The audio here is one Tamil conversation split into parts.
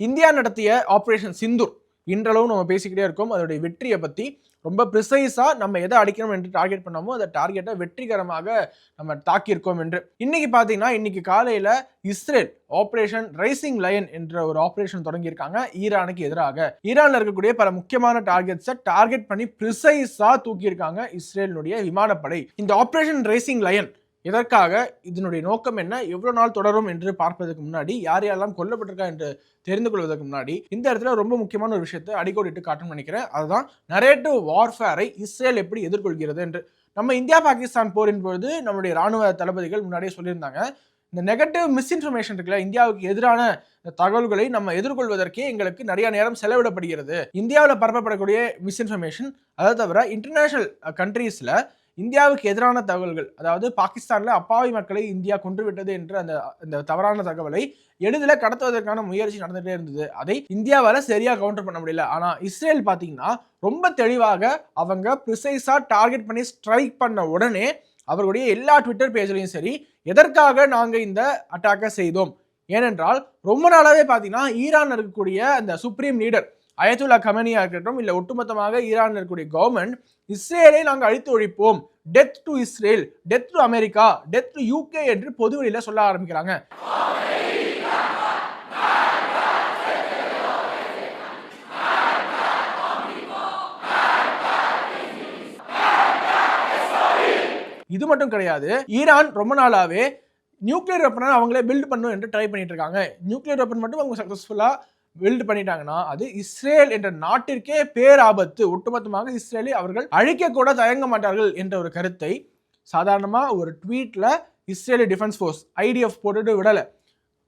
இந்தியா நடத்திய ஆபரேஷன் சிந்தூர் இன்றளவும் நம்ம பேசிக்கிட்டே இருக்கோம். அதோடைய வெற்றியை பத்தி ரொம்ப ப்ரிசைஸா நம்ம எதை அடிக்கணும் என்று டார்கெட் பண்ணாமோ அந்த டார்கெட்டை வெற்றிகரமாக நம்ம தாக்கியிருக்கோம் என்று. இன்னைக்கு பாத்தீங்கன்னா இன்னைக்கு காலையில இஸ்ரேல் ஆபரேஷன் ரைசிங் லயன் என்ற ஒரு ஆபரேஷன் தொடங்கியிருக்காங்க ஈரானுக்கு எதிராக. ஈரான்ல இருக்கக்கூடிய பல முக்கியமான டார்கெட்ஸை டார்கெட் பண்ணி ப்ரிசைஸா தூக்கியிருக்காங்க இஸ்ரேலினுடைய விமானப்படை. இந்த ஆபரேஷன் ரைசிங் லயன் எதற்காக, இதனுடைய நோக்கம் என்ன, எவ்வளவு நாள் தொடரும் என்று பார்ப்பதற்கு முன்னாடி, யார் யாரெல்லாம் கொல்லப்பட்டிருக்கா என்று தெரிந்து கொள்வதற்கு முன்னாடி இந்த இடத்துல ரொம்ப முக்கியமான ஒரு விஷயத்தை அடிக்கோடிட்டு காட்டணும்னு நினைக்கிறேன். அதுதான் நரேட்டிவ் வார்ஃபேரை இஸ்ரேல் எப்படி எதிர்கொள்கிறது என்று. நம்ம இந்தியா பாகிஸ்தான் போரின் பொழுது நம்முடைய ராணுவ தளபதிகள் முன்னாடியே சொல்லியிருந்தாங்க, இந்த நெகட்டிவ் மிஸ்இன்ஃபர்மேஷன் இருக்குல்ல, இந்தியாவுக்கு எதிரான தகவல்களை நம்ம எதிர்கொள்வதற்கே எங்களுக்கு நிறைய நேரம் செலவிடப்படுகிறது. இந்தியாவில் பரப்பப்படக்கூடிய மிஸ்இன்ஃபர்மேஷன் அதை தவிர இன்டர்நேஷனல் கண்ட்ரீஸ்ல இந்தியாவுக்கு எதிரான தகவல்கள், அதாவது பாகிஸ்தான்ல அப்பாவி மக்களை இந்தியா கொன்று விட்டது என்ற அந்த தவறான தகவலை எளிதில் கடத்துவதற்கான முயற்சி நடந்துகிட்டே இருந்தது. அதை இந்தியாவால சரியா கவுண்டர் பண்ண முடியல. ஆனா இஸ்ரேல் பாத்தீங்கன்னா ரொம்ப தெளிவாக அவங்க ப்ரிசைஸா டார்கெட் பண்ணி ஸ்ட்ரைக் பண்ண உடனே அவர்களுடைய எல்லா ட்விட்டர் பேஜ்லையும் சரி, எதற்காக நாங்க இந்த அட்டாக்கை செய்தோம், ஏனென்றால் ரொம்ப நாளாவே பாத்தீங்கன்னா ஈரான் இருக்கக்கூடிய அந்த சுப்ரீம் லீடர் அயத்துல்லா கமனியா இருக்கட்டும், இல்ல ஒட்டுமொத்தமாக ஈரான் இருக்கக்கூடிய கவர்மெண்ட் இஸ்ரேலை நாங்கள் அழித்து ஒழிப்போம், death to Israel, death to America, death to UK என்று பொது வெளியில சொல்ல ஆரம்பிக்கிறாங்க. இது மட்டும் கிடையாது, ஈரான் ரொம்ப நாளாவே நியூக்ளியர் வெப்பனை அவங்களே பில்ட் பண்ணும் என்று ட்ரை பண்ணிட்டு இருக்காங்க. நியூக்ளியர் வெப்பன் மட்டும் அவங்க சக்சஸ்ஃபுல்லா பில்ட் பண்ணிட்டாங்கன்னா அது இஸ்ரேல் என்ற நாட்டிற்கே பேராபத்து. ஒட்டுமொத்தமாக இஸ்ரேலை அவர்கள் அழிக்க கூட தயங்க மாட்டார்கள் என்ற ஒரு கருத்தை சாதாரணமா ஒரு ட்வீட்ல இஸ்ரேலி டிஃபென்ஸ் ஃபோர்ஸ் ஐடிஎஃப் போட்டுட்டு விடல.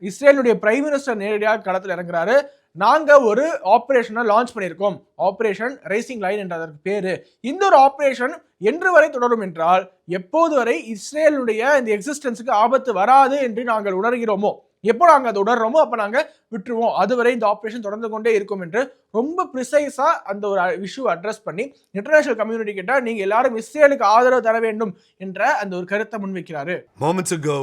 இஸ்ரேலுடைய பிரைம் மினிஸ்டர் நேரடியாக களத்தில் இறங்குறாரு. நாங்க ஒரு ஆபரேஷனை லான்ச் பண்ணியிருக்கோம், ஆபரேஷன் ரைசிங் லைன் என்ற அதற்கு பேரு. இந்த ஒரு ஆபரேஷன் என்று வரை தொடரும் என்றால் எப்போது வரை இஸ்ரேலுடைய இந்த எக்ஸிஸ்டன்ஸுக்கு ஆபத்து வராது என்று நாங்கள் உணர்கிறோமோ, எப்போ நாங்கள் அதை உணர்றோமோ அப்போ நாங்கள் விட்டுருவோம், அதுவரை இந்த ஆபரேஷன் தொடர்ந்து கொண்டே இருக்கும் என்று ரொம்ப ப்ரிசைஸா அந்த ஒரு இஷ்யூ அட்ரஸ் பண்ணி இன்டர்நேஷனல் கம்யூனிட்டி கிட்ட நீங்க எல்லாரும் இஸ்ரேலுக்கு ஆதரவு தர வேண்டும் என்ற அந்த ஒரு கருத்தை முன்வைக்கிறாரு. Moments ago,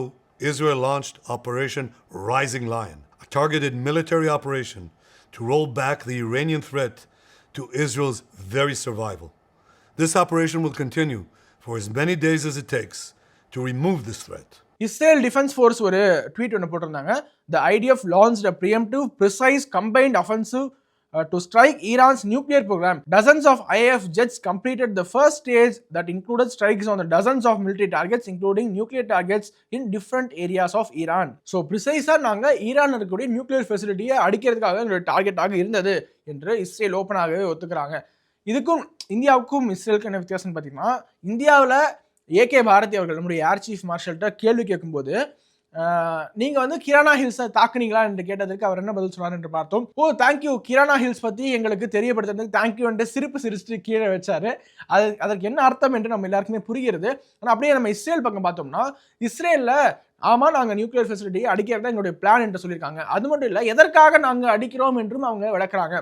Israel launched Operation Rising Lion, a targeted military operation to roll back the Iranian threat to Israel's very survival. This operation will continue for as many days as it takes to remove this threat. Israel defence force ஒரு ட்வீட் ஒன்று போட்டிருந்தாங்க. The IDF launched a preemptive, precise, combined offensive to strike Iran's nuclear program. Dozens of IAF jets completed the first stage that included strikes on the dozens of military targets, including nuclear targets in different areas of Iran. So precise-ஆ நாங்க ஈரான் இருக்கக்கூடிய நியூக்ளியர் ஃபெசிலிட்டியை அடிக்கிறதுக்காக எங்களுடைய டார்கெட்டாக இருந்தது என்று இஸ்ரேல் ஓப்பனாகவே ஒத்துக்கிறாங்க. இதுக்கும் இந்தியாவுக்கும் இஸ்ரேலுக்கு என்ன வித்தியாசம் பார்த்தீங்கன்னா, இந்தியாவில் ஏகே பாரதி அவர்கள் நம்முடைய ஏர் சீஃப் மார்ஷல்கிட்ட கேள்வி கேட்கும்போது நீங்க கிரானா ஹில்ஸை தாக்குனீங்களா என்று கேட்டதற்கு அவர் என்ன பதில் சொன்னார் என்று பார்த்தோம். தேங்க்யூ, கிரானா ஹில்ஸ் பத்தி எங்களுக்கு தெரியப்படுத்துறதுக்கு தேங்க்யூ என்று சிரிப்பு சிரிச்சுட்டு கீழே வச்சாரு. அதற்கு என்ன அர்த்தம் என்று நம்ம எல்லாருக்குமே புரிகிறது. ஆனால் அப்படியே நம்ம இஸ்ரேல் பக்கம் பார்த்தோம்னா, இஸ்ரேல்ல ஆமா நாங்க நியூக்ளியர் ஃபெசிலிட்டியை அடிக்கிறதா எங்களுடைய பிளான் என்று சொல்லியிருக்காங்க. அது மட்டும் இல்லை, எதற்காக நாங்க அடிக்கிறோம் என்றும் அவங்க விளக்குறாங்க.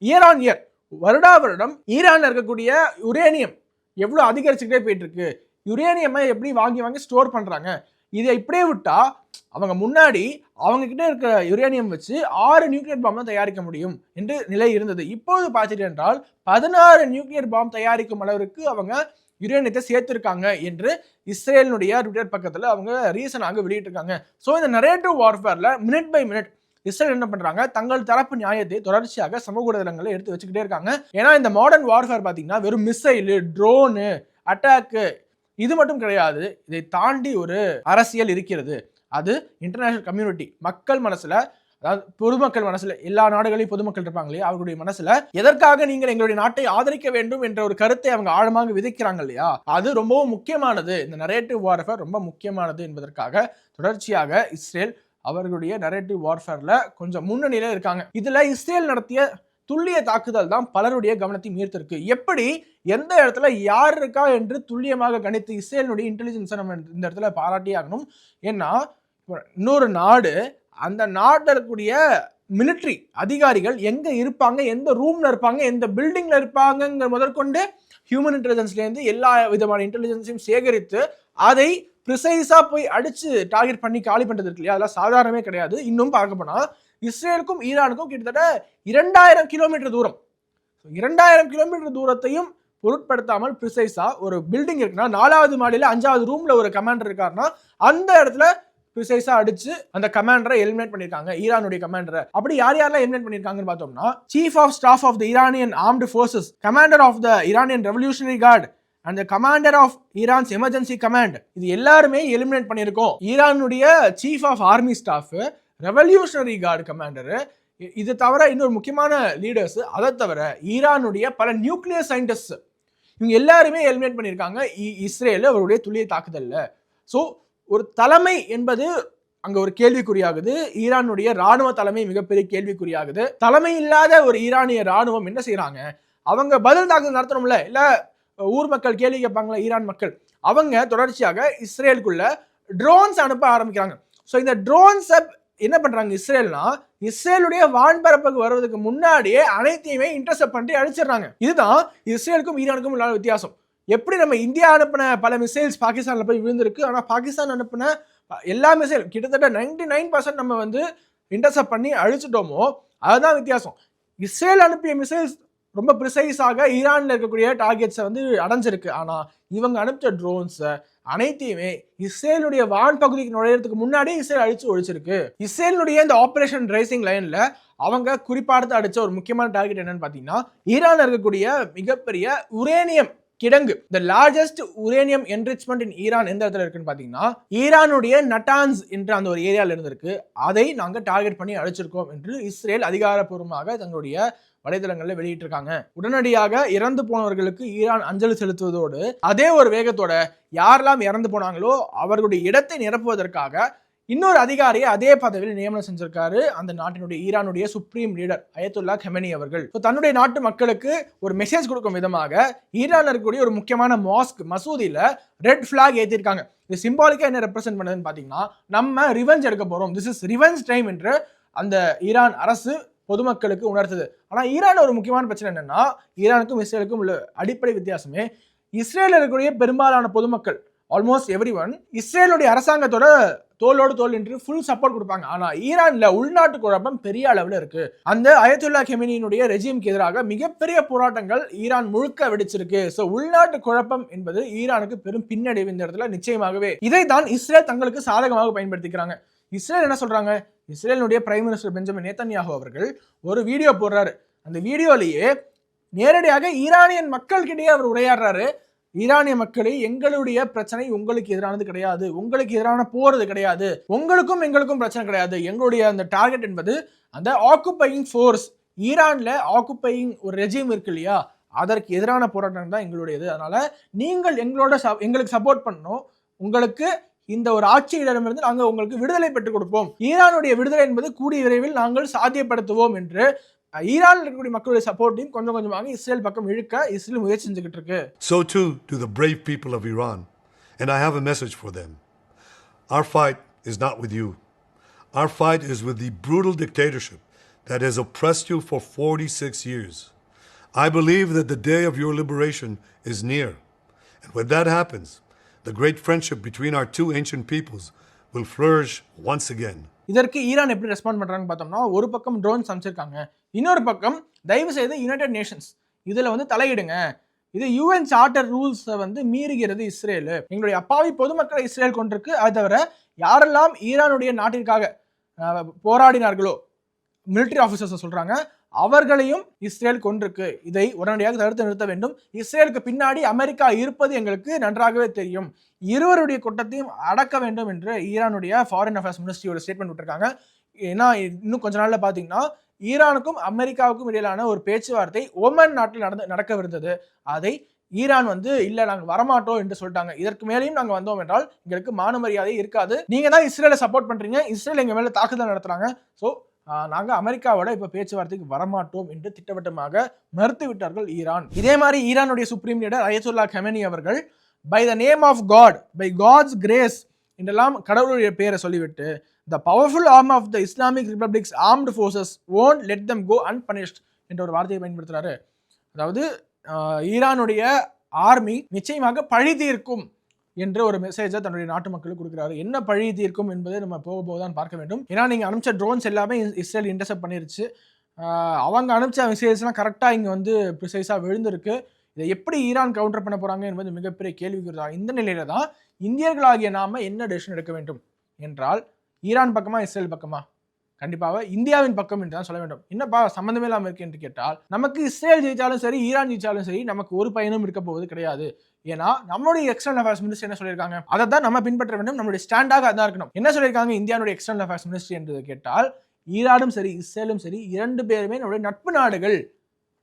இயர் ஆன் இயர், வருடா வருடம் ஈரான்ல இருக்கக்கூடிய யுரேனியம் எவ்வளவு அதிகரிச்சுக்கிட்டே போயிட்டு இருக்கு, யுரேனியமை எப்படி வாங்கி வாங்கி ஸ்டோர் பண்றாங்க, இதை இப்படியே விட்டா அவங்க முன்னாடி அவங்க கிட்ட இருக்க யுரேனியம் வச்சு 6 நியூக்ளியர் பாம் தான் தயாரிக்க முடியும் என்று நிலை இருந்தது. இப்போது பார்த்துட்டு என்றால் 16 நியூக்ளியர் பாம் தயாரிக்கும் அளவிற்கு அவங்க யுரேனியத்தை சேர்த்திருக்காங்க என்று இஸ்ரேலினுடைய ட்விட்டர் பக்கத்தில் அவங்க ரீசனாக வெளியிட்டிருக்காங்க. ஸோ இந்த நரேட்டிவ் வார்ஃபேர்ல மினிட் பை மினிட் இஸ்ரேல் என்ன பண்றாங்க, தங்கள் தரப்பு நியாயத்தை தொடர்ச்சியாக சமூக ஊடகங்களை எடுத்து வச்சுக்கிட்டே இருக்காங்க. ஏன்னா இந்த மாடர்ன் வார்ஃபேர் பார்த்தீங்கன்னா வெறும் மிசைலு, ட்ரோனு, அட்டாக்கு இது மட்டும் கிடையாது. இதை தாண்டி ஒரு அரசியல் இருக்கிறது. அது இன்டர்நேஷனல் கம்யூனிட்டி மக்கள் மனசுல, அதாவது பொதுமக்கள் மனசுல, எல்லா நாடுகளையும் பொதுமக்கள் இருப்பாங்களே அவர்களுடைய மனசுல எதற்காக நீங்கள் எங்களுடைய நாட்டை ஆதரிக்க வேண்டும் என்ற ஒரு கருத்தை அவங்க ஆழமாக விதைக்கிறாங்க இல்லையா, அது ரொம்பவும் முக்கியமானது. இந்த நரேட்டிவ் வார்ஃபேர் ரொம்ப முக்கியமானது என்பதற்காக தொடர்ச்சியாக இஸ்ரேல் அவர்களுடைய நரேட்டிவ் வார்ஃபேர்ல கொஞ்சம் முன்னணியில இருக்காங்க. இதுல இஸ்ரேல் நடத்திய துல்லிய தாக்குதல் தான் பலருடைய கவனத்தை ஈர்த்திருக்கு. எப்படி எந்த இடத்துல யார் இருக்கா என்று துல்லியமாக கணித்து இஸ்ரேலுடைய இன்டெலிஜென்ஸை நம்ம இந்த இடத்துல பாராட்டி ஆகணும். ஏன்னா இன்னொரு நாடு, அந்த நாட்டில் இருக்கக்கூடிய மிலிட்ரி அதிகாரிகள் எங்க இருப்பாங்க, எந்த ரூம்ல இருப்பாங்க, எந்த பில்டிங்ல இருப்பாங்க முதற்கொண்டு ஹியூமன் இன்டெலிஜென்ஸ்லேருந்து எல்லா விதமான இன்டெலிஜென்ஸையும் சேகரித்து அதை ப்ரிசைஸா போய் அடிச்சு டார்கெட் பண்ணி காலி பண்றது இருக்கு இல்லையா, அதெல்லாம் சாதாரணமே கிடையாது. இன்னும் பார்க்க போனா இஸ்ரேலுக்கும் ஈரானுக்கும் கிட்டத்தட்ட 2000 கிலோமீட்டர் தூரம். 2000 கிலோமீட்டர் தூரத்தையும் பொருட்படுத்தாமல் ப்ரிசைஸா ஒரு பில்டிங் இருக்குன்னா 4வது மாடியில 5வது ரூம்ல ஒரு கமாண்டர் இருக்காருன்னா அந்த இடத்துல ப்ரிசைஸா அடிச்சு அந்த கமாண்டரை எலிமினேட் பண்ணிருக்காங்க, ஈரானுடைய கமாண்டரை. அப்படி யாரெல்லாம் எலிமினேட் பண்ணிருக்காங்கன்னு பார்த்தோம்னா, chief of staff of the Iranian armed forces, commander of the Iranian revolutionary guard and commander of Iran's emergency command, இது எல்லாருமே எலிமினேட் பண்ணியிருக்கோம். ஈரானுடைய chief of army staff, revolutionary guard commander, இது தவிர இன்னொரு முக்கியமான லீடர்ஸ், அதை தவிர ஈரானுடைய பல நியூக்ளியர் சயின்டிஸ்ட், இவங்க எல்லாருமே எலிமினேட் பண்ணியிருக்காங்க இஸ்ரேல் அவருடைய துல்லிய தாக்குதல்ல. ஸோ ஒரு தலைமை என்பது அங்க ஒரு கேள்விக்குறியாகுது. ஈரானுடைய ராணுவ தலைமை மிகப்பெரிய கேள்விக்குறியாகுது. தலைமை இல்லாத ஒரு ஈரானிய ராணுவம் என்ன செய்யறாங்க, அவங்க பதில் தாக்குதல் நடத்தணும்ல, இல்ல ஊர் மக்கள் கேள்வி கேட்பாங்களா ஈரான் மக்கள், அவங்க தொடர்ச்சியாக இஸ்ரேலுக்குள்ள ட்ரோன்ஸ் அனுப்ப ஆரம்பிக்கிறாங்க. ஸோ இந்த ட்ரோன்ஸ் என்ன பண்றாங்க இஸ்ரேல்னா, இஸ்ரேலுடைய வான்பரப்புக்கு வருவதற்கு முன்னாடியே அனைத்தையுமே இன்டர்செப்ட் பண்ணி அழிச்சிடறாங்க. இதுதான் இஸ்ரேலுக்கும் ஈரானுக்கும் உள்ள வித்தியாசம். எப்படி நம்ம இந்தியா அனுப்பின பல மிசைல்ஸ் பாகிஸ்தான்ல போய் விழுந்திருக்கு, ஆனா பாகிஸ்தான் அனுப்பின எல்லா மிசைல் கிட்டத்தட்ட 99% நம்ம வந்து இன்டர்செப்ட் பண்ணி அழிச்சிட்டோமோ, அதுதான் வித்தியாசம். இஸ்ரேல் அனுப்பிய மிசைல்ஸ் ரொம்ப ப்ரிசைஸாக ஈரான்ல இருக்கக்கூடிய டார்கெட்ஸை வந்து அடைஞ்சிருக்கு. ஆனா இவங்க அனுப்பிச்ச ட்ரோன்ஸ் அனைத்தையுமே இஸ்ரேலுடைய வான் பகுதிக்கு நுழையறதுக்கு முன்னாடியே இஸ்ரேல் அழிச்சு ஒழிச்சிருக்கு. இஸ்ரேலுடைய இந்த ஆபரேஷன் ரைசிங் லைன்ல அவங்க குறிப்பாடுத்து அடிச்ச ஒரு முக்கியமான டார்கெட் என்னன்னு பாத்தீங்கன்னா, ஈரான் இருக்கக்கூடிய மிகப்பெரிய உரேனியம் கிடங்கு, the largest uranium enrichment in Iran எந்த இடத்துல இருக்குன்னு பாத்தீங்கன்னா, ஈரானுடைய நட்டான்ஸ் என்ற அந்த ஒரு ஏரியால இருந்திருக்கு. அதை நாங்க டார்கெட் பண்ணி அழிச்சிருக்கோம் என்று இஸ்ரேல் அதிகாரப்பூர்வமாக தங்களுடைய வலைதளங்கள்ல வெளியிட்டிருக்காங்க. உடனடியாக இறந்து போனவர்களுக்கு ஈரான் அஞ்சலி செலுத்துவதோடு அதே ஒரு வேகத்தோட யாரெல்லாம் இறந்து போனாங்களோ அவர்களுடைய இடத்தை நிரப்புவதற்காக இன்னொரு அதிகாரியை அதே பதவியில் நியமனம் செஞ்சிருக்காரு அந்த நாட்டினுடைய ஈரானுடைய சுப்ரீம் லீடர் அயத்துல்லா கெமனி அவர்கள். தன்னுடைய நாட்டு மக்களுக்கு ஒரு மெசேஜ் கொடுக்கும் விதமாக ஈரான்ல இருக்கக்கூடிய ஒரு முக்கியமான மாஸ்க் மசூதியில ரெட் பிளாக் ஏற்றிருக்காங்க. இது சிம்பாலிக்கா என்ன ரெப்ரசென்ட் பண்ணுதுன்னு பாத்தீங்கன்னா, நம்ம ரிவெஞ்ச் எடுக்க போறோம், திஸ் இஸ் ரிவெஞ்ச் டைம் என்று அந்த ஈரான் அரசு பொதுமக்களுக்கு உணர்த்துது. ஆனா ஈரான் ஒரு முக்கியமான பிரச்சனை என்னன்னா, ஈரானுக்கும் இஸ்ரேலுக்கும் உள்ள அடிப்படை வித்தியாசமே, இஸ்ரேலில் இருக்கக்கூடிய பெரும்பாலான பொதுமக்கள் ஆல்மோஸ்ட் எவ்ரி ஒன் இஸ்ரேலுடைய அரசாங்கத்தோட தோளோடு தோல் என்று ஃபுல் சப்போர்ட் கொடுப்பாங்க. ஆனா ஈரான்ல உள்நாட்டு குழப்பம் பெரிய அளவில் இருக்கு. அந்த அயத்துல்லா கெமினியினுடைய ரெஜிமுக்கு எதிராக மிகப்பெரிய போராட்டங்கள் ஈரான் முழுக்க வெடிச்சிருக்கு. ஸோ உள்நாட்டு குழப்பம் என்பது ஈரானுக்கு பெரும் பின்னடைவு இந்த இடத்துல நிச்சயமாகவே. இதை தான் இஸ்ரேல் தங்களுக்கு சாதகமாக பயன்படுத்திக்கிறாங்க. இஸ்ரேல் என்ன சொல்றாங்க, இஸ்ரேலுடைய பிரைம் மினிஸ்டர் பெஞ்சமின் நேதன்யாஹு அவர்கள் ஒரு வீடியோ போடுறாரு. அந்த வீடியோலேயே நேரடியாக ஈரானியன் மக்கள்கிட்டயே அவர் உரையாடுறாரு. ஈரானிய மக்களே, எங்களுடைய பிரச்சனை உங்களுக்கு எதிரானது கிடையாது, உங்களுக்கு எதிரான போறது கிடையாது, உங்களுக்கும் எங்களுக்கும் பிரச்சனை கிடையாது. எங்களுடைய அந்த டார்கெட் என்பது அந்த ஆக்குபையிங் ஃபோர்ஸ், ஈரான்ல ஆக்குபையிங் ஒரு ரெஜிம் இருக்கு இல்லையா, அதற்கு எதிரான போராட்டம் தான் எங்களுடையது. அதனால நீங்கள் எங்களுக்கு சப்போர்ட் பண்ணணும். உங்களுக்கு இந்த ஒரு ஆட்சியிடமிருந்து நாங்கள் உங்களுக்கு விடுதலை பெற்றுக் கொடுப்போம். ஈரானுடைய விடுதலை என்பது கூடிய விரைவில் நாங்கள் சாத்தியப்படுத்துவோம் என்று ஈரான் இருக்கக்கூடிய மக்களுடைய சப்போர்ட்டையும் கொஞ்சம் கொஞ்சமாக இஸ்ரேல் பக்கம் இழுக்க இஸ்ரேல் முயற்சி செஞ்சுக்கிட்டு இருக்கு. So too to the brave people of Iran, and I have a message for them. Our fight is not with you. Our fight is with the brutal dictatorship that has oppressed you for 46 years. I believe that the day of your liberation is near. And when that happens, the great friendship between our two ancient peoples will flourish once again. இதற்கு ஈரான் எப்படி ரெஸ்பாண்ட் பண்றாங்கன்னு பார்த்தோம்னா, ஒரு பக்கம் ட்ரோன்ஸ் அமைச்சிருக்காங்க, இன்னொரு பக்கம் தயவு செய்து யுனைடெட் நேஷன்ஸ் இதுல வந்து தலையிடுங்க, இது யூஎன் சார்ட்டர் ரூல்ஸை வந்து மீறுகிறது இஸ்ரேல், எங்களுடைய அப்பாவி பொதுமக்களை இஸ்ரேல் கொண்டிருக்கு. அது தவிர யாரெல்லாம் ஈரானுடைய நாட்டிற்காக போராடினார்களோ மிலிட்டரி ஆஃபீஸர்ஸ் சொல்றாங்க, அவர்களையும் இஸ்ரேல் கொண்டிருக்கு. இதை உடனடியாக தடுத்து நிறுத்த வேண்டும். இஸ்ரேலுக்கு பின்னாடி அமெரிக்கா இருப்பது எங்களுக்கு நன்றாகவே தெரியும். இருவருடைய கூட்டத்தையும் அடக்க வேண்டும் என்று ஈரானுடைய ஃபாரின் அஃபேர்ஸ் மினிஸ்ட்ரியோட ஸ்டேட்மெண்ட் விட்டுருக்காங்க. ஏன்னா இன்னும் கொஞ்ச நாள்ல பாத்தீங்கன்னா ஈரானுக்கும் அமெரிக்காவுக்கும் இடையிலான ஒரு பேச்சுவார்த்தை ஓமன் நாட்டில் நடக்கவிருந்தது. அதை ஈரான் வந்து இல்ல நாங்க வரமாட்டோம் என்று சொல்லிட்டாங்க. இதற்கு மேலேயும் நாங்க வந்தோம் என்றால் எங்களுக்கு மான மரியாதை இருக்காது, நீங்க தான் இஸ்ரேலை சப்போர்ட் பண்றீங்க, இஸ்ரேல் எங்க மேல தாக்குதல் நடத்துறாங்க, ஸோ நாங்க அமெரிக்காவோட இப்ப பேச்சுவார்த்தைக்கு வரமாட்டோம் என்று திட்டவட்டமாக மறுத்து விட்டார்கள் ஈரான். இதே மாதிரி ஈரானுடைய சுப்ரீம் லீடர் அயத்துல்லா கெமனி அவர்கள் by the name of God, by God's grace என்றெல்லாம் கடவுளுடைய பெயரை சொல்லிவிட்டு the powerful arm of the Islamic Republic's armed forces won't let them go unpunished என்ற ஒரு வார்த்தையை பயன்படுத்துறாரு. அதாவது ஈரானுடைய ஆர்மி நிச்சயமாக பழி தீர்க்கும், என்ற ஒரு மெசேஜை தன்னுடைய நாட்டு மக்களுக்கு கொடுக்குறாரு. என்ன பழி தீர்க்கும் என்பதை நம்ம போக போக தான் பார்க்க வேண்டும். ஏன்னா நீங்கள் அனுப்பிச்ச ட்ரோன்ஸ் எல்லாமே இஸ்ரேல் இன்டர்செப்ட் பண்ணிருச்சு. அவங்க அனுப்பிச்ச மெசேஜ்லாம் கரெக்டாக இங்கே வந்து ப்ரிசைஸாக விழுந்திருக்கு. இதை எப்படி ஈரான் கவுண்டர் பண்ண போகிறாங்க என்பது மிகப்பெரிய கேள்விக்குறி தான். இந்த நிலையில தான் இந்தியர்களாகிய நாம என்ன டெசிஷன் எடுக்க வேண்டும் என்றால், ஈரான் பக்கமா இஸ்ரேல் பக்கமா? கண்டிப்பாக இந்தியாவின் பக்கம் என்று தான் சொல்ல வேண்டும். என்னப்பா சம்மந்தமே இல்லாமல் இருக்கு என்று கேட்டால், நமக்கு இஸ்ரேல் ஜெயிச்சாலும் சரி, ஈரான் ஜெயிச்சாலும் சரி, நமக்கு ஒரு பயனும் இருக்க போவது கிடையாது. ஏன்னா நம்மளுடைய எக்ஸ்டர்னல் அஃபேர்ஸ் மினிஸ்டர் என்ன சொல்லியிருக்காங்க, அதை தான் நம்ம பின்பற்ற வேண்டும். நம்மளுடைய ஸ்டாண்டாக அதான் இருக்கணும். என்ன சொல்லியிருக்காங்க இந்தியாவுடைய எக்ஸ்டர்னல் அஃபேர்ஸ் மினிஸ்டர் என்று கேட்டால், ஈரானும் சரி இஸ்ரேலும் சரி 2 பேருமே நம்முடைய நட்பு நாடுகள்.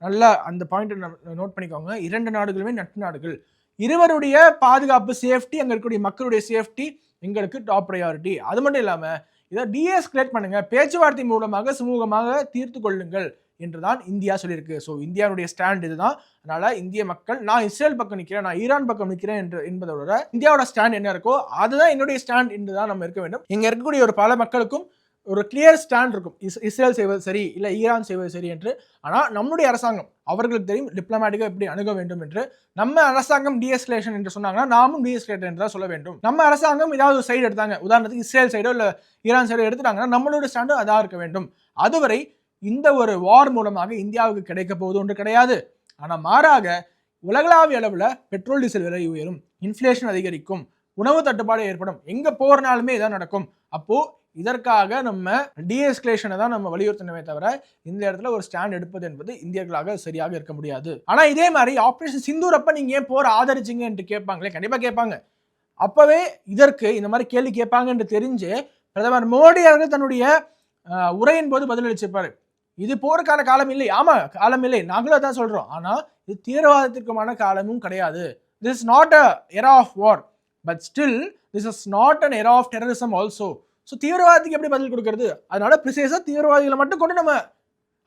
நல்லா அந்த பாயிண்ட் நோட் பண்ணிக்கோங்க. 2 நாடுகளுமே நட்பு நாடுகள். இருவருடைய பாதுகாப்பு, சேஃப்டி, அங்க இருக்கக்கூடிய மக்களுடைய சேஃப்டி எங்களுக்கு டாப் ப்ரையாரிட்டி. அது மட்டும் இல்லாம இதை டீஎஸ்கலேட் பண்ணுங்க, பேச்சுவார்த்தை மூலமாக சுமூகமாக தீர்த்து கொள்ளுங்கள் என்றுதான் இந்தியா சொல்லியிருக்கு. ஸோ இந்தியாவுடைய ஸ்டாண்ட் இதுதான். அதனால இந்திய மக்கள், நான் இஸ்ரேல் பக்கம் நிற்கிறேன், நான் ஈரான் பக்கம் நிற்கிறேன் என்பதோட இந்தியாவோட ஸ்டாண்ட் என்ன இருக்கோ அதுதான் என்னுடைய ஸ்டாண்ட் என்றுதான் நம்ம இருக்க வேண்டும். இங்க இருக்கக்கூடிய ஒரு பல மக்களுக்கும் ஒரு கிளியர் ஸ்டாண்ட் இருக்கும். இஸ்ரேல் செய்வது சரி இல்லை ஈரான் செய்வது சரி என்று. ஆனால் நம்முடைய அரசாங்கம், அவர்களுக்கு தெரியும் டிப்ளமேட்டிக்காக எப்படி அணுக வேண்டும் என்று. நம்ம அரசாங்கம் டீஎஸ்கலேஷன் என்று சொன்னாங்கன்னா நாமும் டீஎஸ்கலேட் என்று தான் சொல்ல வேண்டும். நம்ம அரசாங்கம் ஏதாவது ஒரு சைடு எடுத்தாங்க, உதாரணத்துக்கு இஸ்ரேல் சைடோ இல்லை ஈரான் சைடோ எடுத்துட்டாங்கன்னா நம்மளோட ஸ்டாண்டும் அதாக இருக்க வேண்டும். அதுவரை இந்த ஒரு வார் மூலமாக இந்தியாவுக்கு கிடைக்க போவது ஒன்று கிடையாது. ஆனால் மாறாக உலகளாவிய அளவில் பெட்ரோல் டீசல் விலை உயரும், இன்ஃப்ளேஷன் அதிகரிக்கும், உணவு தட்டுப்பாடு ஏற்படும். எங்கே போறனாலுமே இதான் நடக்கும். அப்போ இதற்காக நம்ம டீஎஸ்கலேஷனை தான் நம்ம வலியுறுத்தணுமே தவிர இந்த இடத்துல ஒரு ஸ்டாண்ட் எடுப்பது என்பது இந்தியர்களாக சரியாக இருக்க முடியாது. ஆனா இதே மாதிரி ஆபரேஷன் சிந்தூர் அப்ப நீங்க ஏன் போர் ஆதரிச்சிங்க என்று கேட்பாங்களே, கண்டிப்பா கேட்பாங்க. அப்பவே இதற்கு இந்த மாதிரி கேள்வி கேட்பாங்க என்று தெரிஞ்சு பிரதமர் மோடி அவர்கள் தன்னுடைய உரையின் போது பதிலளிச்சிருப்பாரு. இது போருக்கான காலம் இல்லை. ஆமா காலம் இல்லை, நாங்களும் அதான் சொல்றோம். ஆனா இது தீவிரவாதத்திற்குமான காலமும் கிடையாது. This is not a era of war, but still this is not an era of terrorism also. So தீவிரவாதிக்கு எப்படி பதில் கொடுக்கறது? அதனால ப்ரிசைஸாக தீவிரவாதிகளை மட்டும் கொண்டு நம்ம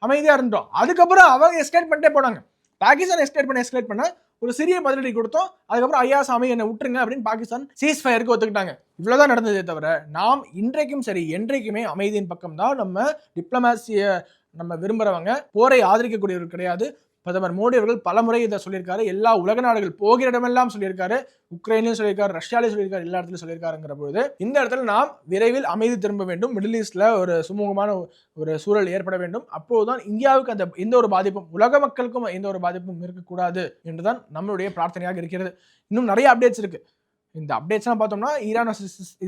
அமைதியாக இருந்தோம். அதுக்கப்புறம் அவங்க எஸ்கேட் பண்ணிட்டே போனாங்க. பாகிஸ்தான் எஸ்கேட் பண்ண ஒரு சிறிய பதிலடி கொடுத்தோம். அதுக்கப்புறம் ஐயா சாமி என்னை விட்டுருங்க அப்படின்னு பாகிஸ்தான் சீஸ் ஃபயருக்கு ஒத்துக்கிட்டாங்க. இவ்வளோதான் நடந்ததே தவிர நாம் இன்றைக்கும் சரி என்றைக்குமே அமைதியின் பக்கம் தான். நம்ம டிப்ளமேசியை நம்ம விரும்புகிறவங்க, போரை ஆதரிக்கக்கூடியவர்கள் கிடையாது. பிரதமர் மோடி அவர்கள் பலமுறை இதை சொல்லியிருக்காரு. எல்லா உலக நாடுகள் போகிற இடமெல்லாம் சொல்லியிருக்காரு. உக்ரைன்லையும் சொல்லியிருக்காரு, ரஷ்யாலையும் சொல்லியிருக்காரு, எல்லா இடத்துலையும் சொல்லியிருக்காருங்கிற பொழுது இந்த இடத்துல நாம் விரைவில் அமைதி திரும்ப வேண்டும். மிடில் ஈஸ்ட்ல ஒரு சுமூகமான ஒரு சூழல் ஏற்பட வேண்டும். அப்போதுதான் இந்தியாவுக்கு அந்த எந்த ஒரு பாதிப்பும், உலக மக்களுக்கும் எந்த ஒரு பாதிப்பும் இருக்கக்கூடாது என்றுதான் நம்மளுடைய பிரார்த்தனையாக இருக்கிறது. இன்னும் நிறைய அப்டேட்ஸ் இருக்கு. இந்த அப்டேட்ஸ்லாம் பார்த்தோம்னா ஈரான்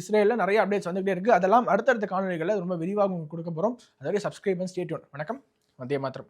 இஸ்ரேலில் நிறைய அப்டேட்ஸ் வந்துகிட்டே இருக்கு. அதெல்லாம் அடுத்தடுத்த காணொலிகளில் ரொம்ப விரிவாக கொடுக்க போகிறோம். அதுவரை சப்ஸ்கிரைப் பண்ணி ஸ்டே டியூன். வணக்கம், வந்தே மாதரம்.